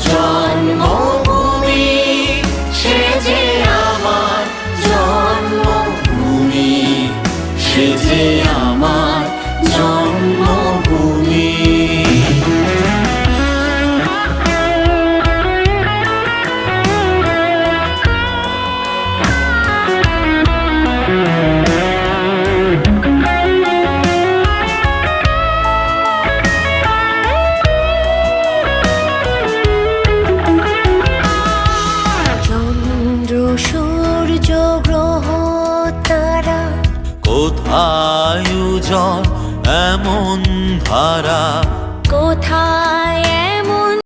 জন্মভূমি, সে যে আমার জন্মভূমি, সে যে আমার জন্মভূমি। সূর্য গ্রহ তারা, কোথায় উজ্জ্বল এমন ধারা,